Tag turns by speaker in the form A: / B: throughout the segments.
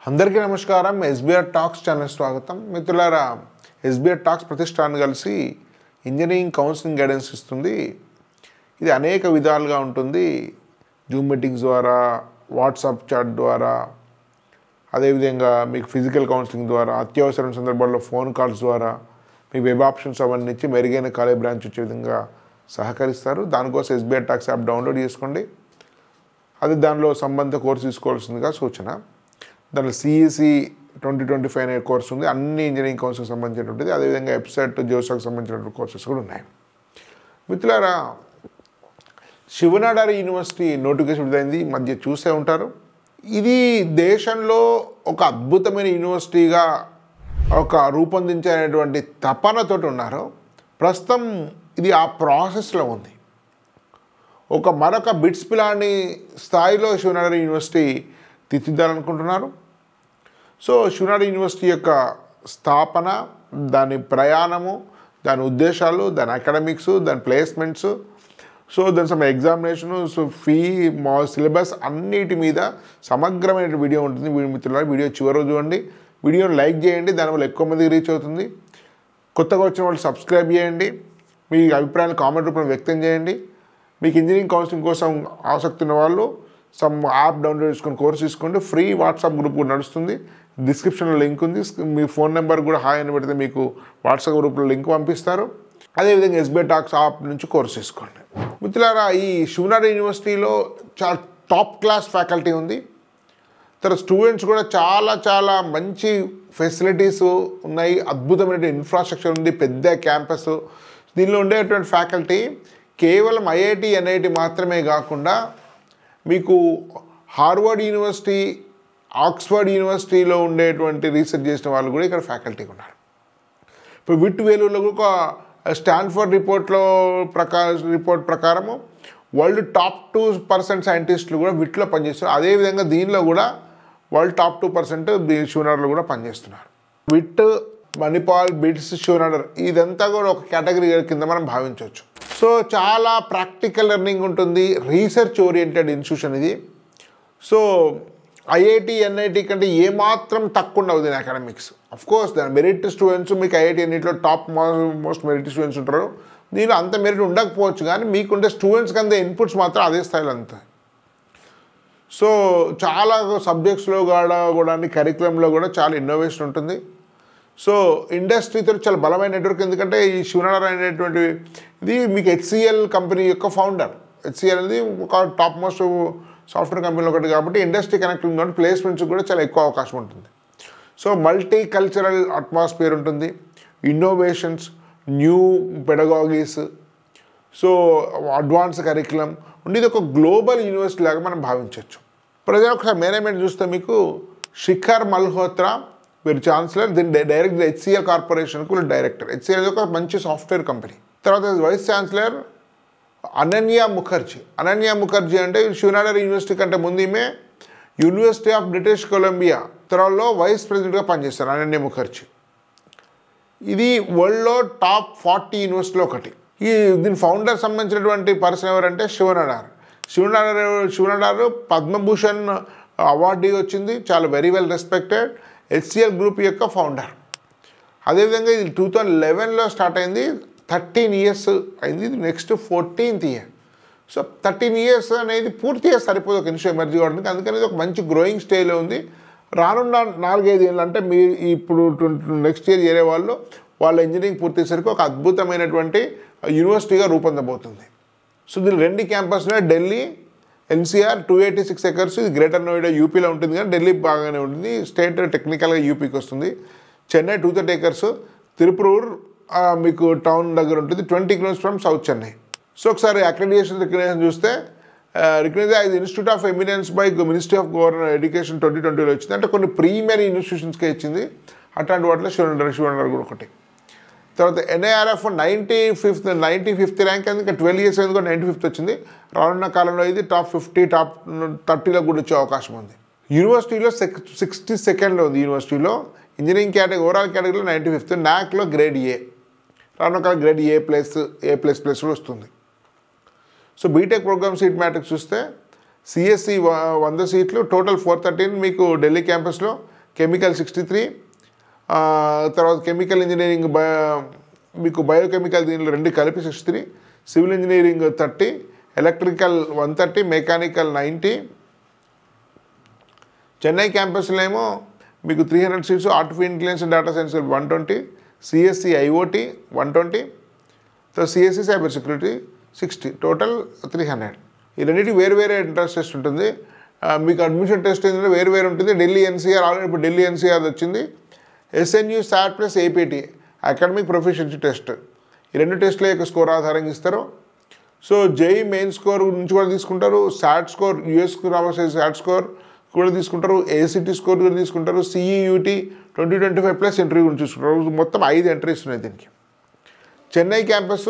A: అందరికీ నమస్కారం. SBR talks channel స్వాగతం. మిత్రులారా, ఎస్బీఆర్ టాక్స్ ప్రతిష్టాన్ కలిసి ఇంజనీరింగ్ కౌన్సిలింగ్ గైడెన్స్ ఇస్తుంది. ఇది అనేక విధాలుగా ఉంటుంది. జూమ్ మీటింగ్స్ ద్వారా, వాట్సాప్ చాట్ ద్వారా, అదేవిధంగా మీకు ఫిజికల్ కౌన్సిలింగ్ ద్వారా, అత్యవసరం సందర్భాల్లో ఫోన్ కాల్స్ ద్వారా మీ వెబ్ ఆప్షన్స్ అవన్నీ ఇచ్చి మెరుగైన కాలేజ్ బ్రాంచ్ వచ్చే విధంగా సహకరిస్తారు. దానికోసం ఎస్బీఆర్ టాక్స్ యాప్ డౌన్లోడ్ చేసుకోండి. అది దానిలో సంబంధిత కోర్సు తీసుకోవాల్సిందిగా సూచన. దాంట్లో సిఈసి 2025 అనే కోర్సు ఉంది. అన్ని ఇంజనీరింగ్ కోర్సుకు సంబంధించినటువంటిది. అదేవిధంగా వెబ్సైట్ జోసాకు సంబంధించినటువంటి కోర్సెస్ కూడా ఉన్నాయి. మిత్రులారా, శివనాడారి యూనివర్సిటీ నోటిఫికేషన్ విడుదలైంది. మధ్య చూసే ఉంటారు. ఇది దేశంలో ఒక అద్భుతమైన యూనివర్సిటీగా రూపొందించేటువంటి తపనతో ఉన్నారు. ప్రస్తుతం ఇది ఆ ప్రాసెస్లో ఉంది. మరొక బిట్స్ పిలాని స్థాయిలో శివనాడారి యూనివర్సిటీ తీర్చిదిద్దాలనుకుంటున్నారు. సో శివనాడారి యూనివర్సిటీ యొక్క స్థాపన, దాని ప్రయాణము, దాని ఉద్దేశాలు, దాని అకాడమిక్స్, దాని ప్లేస్మెంట్స్, సో దాని ఎగ్జామినేషను, సో ఫీ, సిలబస్ అన్నిటి మీద సమగ్రమైన వీడియో ఉంటుంది. మిత్రులారా, వీడియో చివరి రోజు చూడండి. వీడియోని లైక్ చేయండి, దానివల్ల ఎక్కువ మందికి రీచ్ అవుతుంది. కొత్తగా వచ్చిన వాళ్ళు సబ్స్క్రైబ్ చేయండి. మీ అభిప్రాయాలు కామెంట్ రూపంలో వ్యక్తం చేయండి. మీకు ఇంజనీరింగ్ కౌన్సిలింగ్ కోసం ఆసక్తి ఉన్న వాళ్ళు యాప్ డౌన్లోడ్ చేసుకొని కోర్సు తీసుకోండి. ఫ్రీ వాట్సాప్ గ్రూప్ కూడా నడుస్తుంది. డిస్క్రిప్షన్లో లింక్ ఉంది. మీ ఫోన్ నెంబర్ కూడా హాయ్ అని పెడితే మీకు వాట్సాప్ గ్రూప్లో లింక్ పంపిస్తారు. అదేవిధంగా ఎస్బీఆర్ టాక్స్ యాప్ నుంచి కోర్సు తీసుకోండి. మిత్రులారా, ఈ శివనాడారి యూనివర్సిటీలో చాలా టాప్ క్లాస్ ఫ్యాకల్టీ ఉంది. తర్వాత స్టూడెంట్స్ కూడా చాలా మంచి ఫెసిలిటీస్ ఉన్నాయి. అద్భుతమైన ఇన్ఫ్రాస్ట్రక్చర్ ఉంది. పెద్ద క్యాంపస్. దీనిలో ఉండేటువంటి ఫ్యాకల్టీ కేవలం ఐఐటి, ఎన్ఐటి మాత్రమే కాకుండా మీకు హార్వర్డ్ యూనివర్సిటీ, ఆక్స్ఫర్డ్ యూనివర్సిటీలో ఉండేటువంటి రీసెర్చ్ చేసిన వాళ్ళు కూడా ఇక్కడ ఫ్యాకల్టీగా ఉన్నారు. ఇప్పుడు విట్ వేలూరులో ఒక స్టాన్ఫర్డ్ రిపోర్ట్ ప్రకారము వరల్డ్ టాప్ 2% సైంటిస్టులు కూడా విట్లో పనిచేస్తున్నారు. అదేవిధంగా దీనిలో కూడా వరల్డ్ టాప్ 2% శివనాడార్లో కూడా పనిచేస్తున్నారు. విట్, మణిపాల్, బిట్స్, శివనాడార్ ఇదంతా కూడా ఒక కేటగిరీ కింద మనం భావించవచ్చు. సో చాలా ప్రాక్టికల్ లెర్నింగ్ ఉంటుంది. రీసెర్చ్ ఓరియంటెడ్ ఇన్స్టిట్యూషన్ ఇది. సో ఐఐటి, ఎన్ఐటి కంటే ఏమాత్రం తక్కువ ఉండవు దీని అకాడమిక్స్. అఫ్కోర్స్ దాని మెరిట్ స్టూడెంట్స్ మీకు ఐఐటి, ఎన్ఐటిలో టాప్ మోస్ట్ మెరిట్ స్టూడెంట్స్ ఉంటారు. దీనిలో అంత మెరిట్ ఉండకపోవచ్చు, కానీ మీకుండే స్టూడెంట్స్కి అంతే ఇన్పుట్స్ మాత్రం అదే స్థాయిలో అంతాయి. సో చాలా సబ్జెక్ట్స్లో కూడా కరికులంలో కూడా చాలా ఇన్నోవేషన్ ఉంటుంది. సో ఇండస్ట్రీతో చాలా బలమైన నెట్వర్క్. ఎందుకంటే ఈ శివనాడార్ అనేటువంటి ఇది మీకు హెచ్సిఎల్ కంపెనీ యొక్క ఫౌండర్. హెచ్సిఎల్ అనేది ఒక టాప్ మోస్ట్ సాఫ్ట్వేర్ కంపెనీలో ఒకటి కాబట్టి ఇండస్ట్రీ కనెక్ట్ ఉంది కాబట్టి ప్లేస్మెంట్స్ కూడా చాలా ఎక్కువ అవకాశం ఉంటుంది. సో మల్టీ కల్చరల్ అట్మాస్ఫియర్ ఉంటుంది. Innovations, new pedagogies, so advance curriculum ఉండి ఇది ఒక గ్లోబల్ యూనివర్సిటీ లాగా మనం భావించవచ్చు. ప్రజలు ఒకసారి మేనేజ్మెంట్ చూస్తే మీకు శిఖర్ మల్హోత్రా వీరు ఛాన్సలర్. దీని డైరెక్ట్ హెచ్సిఎల్ కార్పొరేషన్కు వీళ్ళు డైరెక్టర్. హెచ్సిఎల్ ఒక మంచి సాఫ్ట్వేర్ కంపెనీ. తర్వాత వైస్ ఛాన్సలర్ అనన్యా ముఖర్జీ. అనన్యా ముఖర్జీ అంటే శివనాడారి యూనివర్సిటీ కంటే ముందు ఈమె యూనివర్సిటీ ఆఫ్ బ్రిటిష్ కొలంబియా త్వరలో వైస్ ప్రెసిడెంట్గా పనిచేస్తారు. అనన్యా ముఖర్జీ ఇది వరల్డ్లో టాప్ 40 యూనివర్సిటీలో ఒకటి. దీని ఫౌండర్ సంబంధించినటువంటి పర్సన్ ఎవరంటే శివనాడార్. శివనాడార్ పద్మభూషణ్ అవార్డు వచ్చింది. చాలా very well respected HCl group యొక్క ఫౌండర్. అదేవిధంగా ఇది 2011లో స్టార్ట్ అయింది. 13 years అయింది. ఇది next 14th year. So 13 years అనేది పూర్తిగా సరిపోదు ఒక ఇన్స్టిట్యూట్ ఎమర్జీ కావడానికి. అందుకని ఇది ఒక మంచి గ్రోయింగ్ స్టేజ్లో ఉంది. రానున్న 4-5 ఏళ్ళు అంటే మీరు ఇప్పుడు నెక్స్ట్ ఇయర్ చేరే వాళ్ళ ఇంజనీరింగ్ పూర్తయ్యేసరికి ఒక అద్భుతమైనటువంటి యూనివర్సిటీగా రూపొందబోతుంది. సో దీని 2 క్యాంపస్లో ఢిల్లీ ఎన్సీఆర్ 286 acres. ఇది గ్రేటర్ నోయిడా యూపీలో ఉంటుంది, కానీ ఢిల్లీ బాగానే ఉంటుంది. స్టేట్ టెక్నికల్గా యూపీకి వస్తుంది. చెన్నై 230 acres. తిరుపూర్ మీకు టౌన్ దగ్గర ఉంటుంది, 20 km from south Chennai. So ఒకసారి అక్రెడిటేషన్ చూస్తే recognise as institute of eminence by ministry of government education 2020లో వచ్చింది. అంటే కొన్ని ప్రీమియర్ ఇన్స్టిట్యూషన్స్కే ఇచ్చింది. అట్లాంటి వాటిలో శివనాడార్ కూడా ఒకటి. తర్వాత ఎన్ఐఆర్ఎఫ్ 95th ర్యాంక్ అయింది. ఇంకా 12 years అయింది కూడా 95th వచ్చింది. రానున్న కాలంలో ఇది టాప్ 50, టాప్ 30లో కూడా వచ్చే అవకాశం ఉంది. యూనివర్సిటీలో 62nd ఉంది. యూనివర్సిటీలో ఇంజనీరింగ్ కేటగిరీ ఓవరాల్ కేటగిరీలో 95th. నాక్లో గ్రేడ్ ఏ. రానున్న కాలం గ్రేడ్ A++ కూడా వస్తుంది. So B Tech program seat matrix చూస్తే సిఎస్సి 100 సీట్లు, టోటల్ 413 మీకు ఢిల్లీ క్యాంపస్లో, కెమికల్ 63, తర్వాత కెమికల్ ఇంజనీరింగ్ మీకు బయోకెమికల్ దీనిలో 2 కలిపి 63, civil engineering 30, electrical 130, mechanical 90. Chennai క్యాంపస్లో ఏమో మీకు 300 seats, artificial intelligence and data science 120, CSC IOT 120, so CSC cyber security 60, total 300. ఈ రెండింటికి వేరు వేరే ఎంట్రన్స్ టెస్ట్ ఉంటుంది. మీకు అడ్మిషన్ టెస్ట్ ఏంటంటే వేరు వేరు ఉంటుంది. ఢిల్లీ ఎన్సీఆర్ ఆల్రెడీ ఇప్పుడు ఢిల్లీ ఎన్సీఆర్ వచ్చింది. SNU SAT plus APT academic proficiency test, ఈ 2 టెస్టుల యొక్క స్కోర్ ఆధారంగా ఇస్తారు. సో జేఈ మెయిన్ స్కోర్ నుంచి కూడా తీసుకుంటారు, సాట్ స్కోర్ యూఎస్కు రావాల్సిన సాట్ స్కోర్ కూడా తీసుకుంటారు, ఏసీటీ స్కోర్ కూడా తీసుకుంటారు, సిఈయూటీ 2025 ప్లస్ ఇంటర్వ్యూ గురించి చూసుకుంటారు. మొత్తం 5 ఎంట్రీస్ ఉన్నాయి దీనికి. చెన్నై క్యాంపస్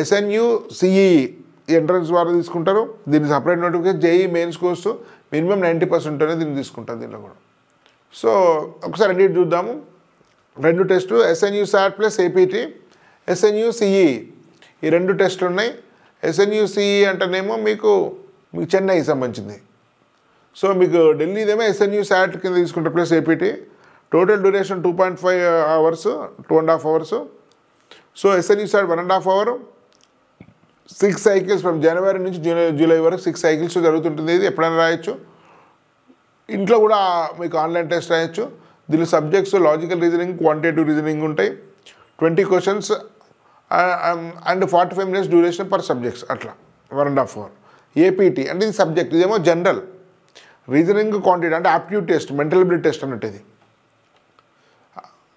A: ఎస్ఎన్యూ సిఈఈ ఎంట్రన్స్ ద్వారా తీసుకుంటారు. దీన్ని separate notification JEE mains course minimum 90% అనేది దీన్ని తీసుకుంటారు దీనిలో కూడా. సో ఒకసారి రెండింటి చూద్దాము. 2 టెస్టులు ఎస్ఎన్యూ సాట్ ప్లస్ ఏపీటీ, ఎస్ఎన్యూ సిఈఈ, ఈ 2 టెస్టులు ఉన్నాయి. ఎస్ఎన్యూ సిఈఈ అంటేనేమో మీకు చెన్నైకి సంబంధించింది. సో మీకు ఢిల్లీదేమో ఎస్ఎన్యూ సాట్ కింద తీసుకుంటారు plus APT. Total duration 2.5 hours, 2.5 hours. So SNU SAT 1.5 hour, 6 cycles from జనవరి నుంచి జూలై వరకు 6 సైకిల్స్ జరుగుతుంటుంది. ఇది ఎప్పుడైనా రాయొచ్చు. ఇంట్లో కూడా మీకు ఆన్లైన్ టెస్ట్ రాయొచ్చు. దీనిలో subjects logical reasoning, quantitative reasoning ఉంటాయి. 20 questions and 45 minutes duration per subjects, అట్లా 1.5 అవర్. ఏపీటీ అంటే ఇది సబ్జెక్ట్, ఇదేమో జనరల్ రీజనింగ్, క్వాంటిటీ అంటే aptitude test, mental ability test అన్నట్టు. ఇది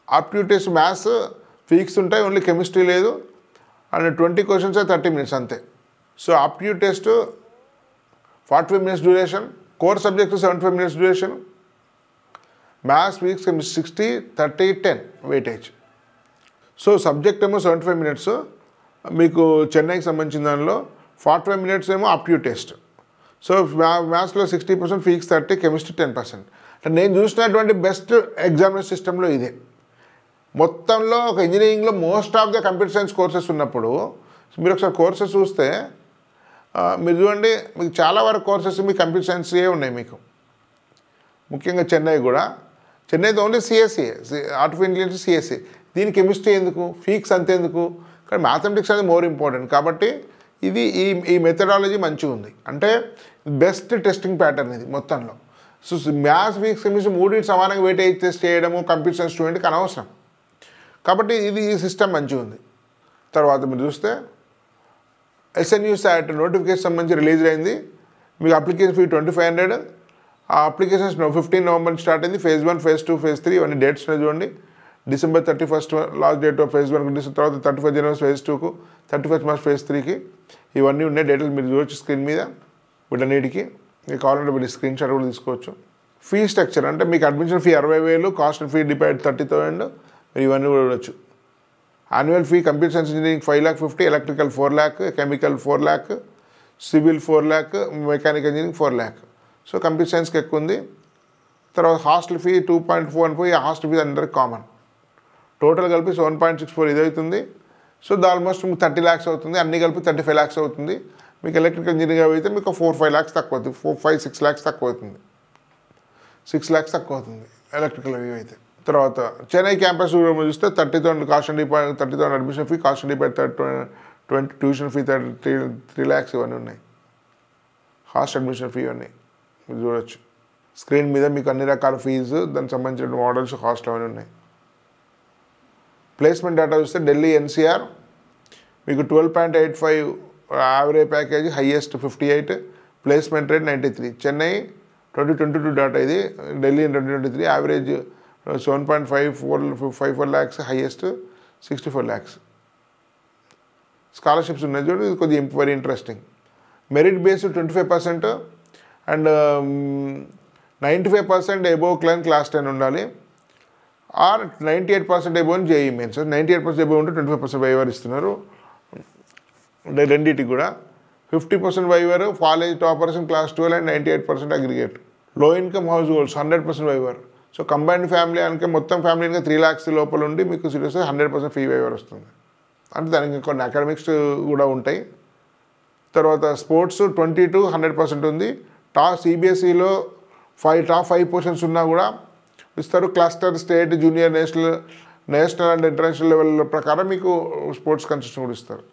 A: ఆప్టిట్యూడ్ టెస్ట్ మ్యాథ్స్ ఫిజిక్స్ ఉంటాయి, ఓన్లీ కెమిస్ట్రీ లేదు. అండ్ 20 క్వశ్చన్స్ 30 minutes అంతే. So aptitude test 45 minutes duration, core subject 75 minutes duration, maths physics chemistry 60, 30, 10 weightage. So subject ఏమో 75 minutes మీకు చెన్నైకి సంబంధించిన దానిలో, 45 minutes ఏమో ఆప్టిట్యూడ్ టెస్ట్. సో మ్యాథ్స్లో 60%, ఫిజిక్స్ 30, కెమిస్ట్రీ 10%. అంటే నేను చూసినటువంటి బెస్ట్ ఎగ్జామినేషన్ సిస్టంలో ఇదే. మొత్తంలో ఒక ఇంజనీరింగ్లో most of the computer science courses ఉన్నప్పుడు మీరు ఒకసారి కోర్సెస్ చూస్తే మీరు చూడండి, మీకు చాలా వరకు కోర్సెస్ మీ కంప్యూటర్ సైన్స్యే ఉన్నాయి మీకు. ముఖ్యంగా చెన్నై కూడా, చెన్నైతో only CSE, artificial intelligence CSE. దీని కెమిస్ట్రీ ఎందుకు, ఫిజిక్స్ అంతేందుకు, కానీ మ్యాథమెటిక్స్ అనేది మోర్ ఇంపార్టెంట్. కాబట్టి ఇది ఈ మెథడాలజీ మంచిగా ఉంది. అంటే బెస్ట్ టెస్టింగ్ ప్యాటర్న్ ఇది మొత్తంలో. సో మ్యాథ్స్, ఫిజిక్స్, కెమిస్ట్రీ మూడింటి సమానంగా వెయిటేజ్ టెస్ట్ చేయడము కంప్యూటర్ సైన్స్ స్టూడెంట్కి అనవసరం. కాబట్టి ఈ సిస్టమ్ మంచిగా ఉంది. తర్వాత మీరు చూస్తే ఎస్ఎన్యూ సాట్ నోటిఫికేషన్ సంబంధించి రిలీజ్ అయింది. మీకు అప్లికేషన్ ఫీ 2500. ఆ అప్లికేషన్స్ 15 November నుంచి స్టార్ట్ అయింది. ఫేజ్ 1, ఫేజ్ 2, ఫేజ్ 3 ఇవన్నీ డేట్స్ చూడండి. December 31 లాస్ట్ డేట్ ఫేజ్ 1కు, తర్వాత 31 January ఫేజ్ 2కు, 31 March ఫేజ్ 3కి ఇవన్నీ ఉన్నాయి. డేట్లు మీరు చూడవచ్చు స్క్రీన్ మీద. వీటన్నిటికీ మీకు కావాలంటే మీరు స్క్రీన్ షాట్ కూడా తీసుకోవచ్చు. ఫీ స్ట్రక్చర్ అంటే మీకు admission fee 60,000, cost fee deposit 30,000. మీరు ఇవన్నీ కూడా చూడవచ్చు. Annual fee computer science engineering 5,50,000, electrical 4,00,000, chemical 4,00,000, civil 4,00,000, mechanical engineering 4,00,000. So computer సైన్స్కి ఎక్కువ ఉంది. తర్వాత హాస్టల్ ఫీ 2.4 అనుకో, ఈ హాస్టల్ ఫీ అందరికి కామన్. టోటల్ కలిపి 7.64 ఇది అవుతుంది. సో ఆల్మోస్ట్ మీకు 30 lakhs అవుతుంది. అన్నీ కలిపి 35 lakhs అవుతుంది. మీకు ఎలక్ట్రికల్ ఇంజనీరింగ్ అయితే మీకు 4-5 lakhs తక్కువ అవుతుంది. 4-5-6 lakhs తక్కువ అవుతుంది. 6 lakhs తక్కువ అవుతుంది ఎలక్ట్రికల్ అవి అయితే. తర్వాత చెన్నై క్యాంపస్ చూస్తే 30,000 cost and deposit, 30,000 admission fee, cost and deposit 20, tuition fee 3 lakhs ఇవన్నీ ఉన్నాయి. హాస్టల్ అడ్మిషన్ ఫీ ఇవన్నీ మీరు చూడవచ్చు. స్క్రీన్ మీద మీకు అన్ని రకాల ఫీజు, దానికి సంబంధించిన మోడల్స్, హాస్టల్ అవన్నీ ఉన్నాయి. ప్లేస్మెంట్ డేటా చూస్తే ఢిల్లీ ఎన్సీఆర్ మీకు 12.85 average package, highest 58, placement rate 93. Chennai 2022 data ఇది, Delhi 2023 average 7.54 lakhs, highest 64 lakhs. Scholarships ఉన్నాయి చూడండి, ఇది కొద్దిగా very interesting. Merit based 25% and 95% above class 10 ఉండాలి, or 98% above JEE mains. 98% above ఉంటే 25% వైవర్ ఇస్తున్నారు. అంటే రెండింటికి కూడా 50% waiver college toppers class 12 and 98% aggregate. Low income house 100% waiver. So combined family అంటే మొత్తం ఫ్యామిలీ ఇంకా 3 lakhs లోపల ఉండి మీకు సీరియస్ 100% ఫీ వైవర్ వస్తుంది. అంటే దానికి కొన్ని అకాడమిక్స్ కూడా ఉంటాయి. తర్వాత స్పోర్ట్స్ 20 to 100% ఉంది. సిబిఎస్ఈలో టాప్ 5 portions ఉన్నా కూడా ఇస్తారు. Cluster, state, junior, national and international level ప్రకారం మీకు స్పోర్ట్స్ కన్సెషన్ కూడా ఇస్తారు.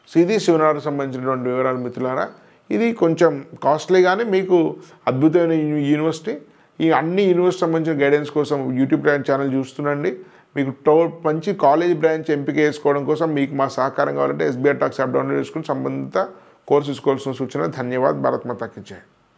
A: సో ఇది శివనారికి సంబంధించినటువంటి వివరాలు మిత్రులారా. ఇది కొంచెం కాస్ట్లీ కానీ మీకు అద్భుతమైన యూనివర్సిటీ. ఈ అన్ని యూనివర్సిటీ సంబంధించిన గైడెన్స్ కోసం యూట్యూబ్ ఛానల్ చూస్తుండండి. మీకు మంచి కాలేజ్ బ్రాంచ్ ఎంపిక చేసుకోవడం కోసం మీకు మా సహకారం కావాలంటే SBI టాక్స్ యాప్ డౌన్లోడ్ చేసుకుని సంబంధిత కోర్సు తీసుకోవాల్సిన సూచన. ధన్యవాద్. భారత్ మాతా కీ జై.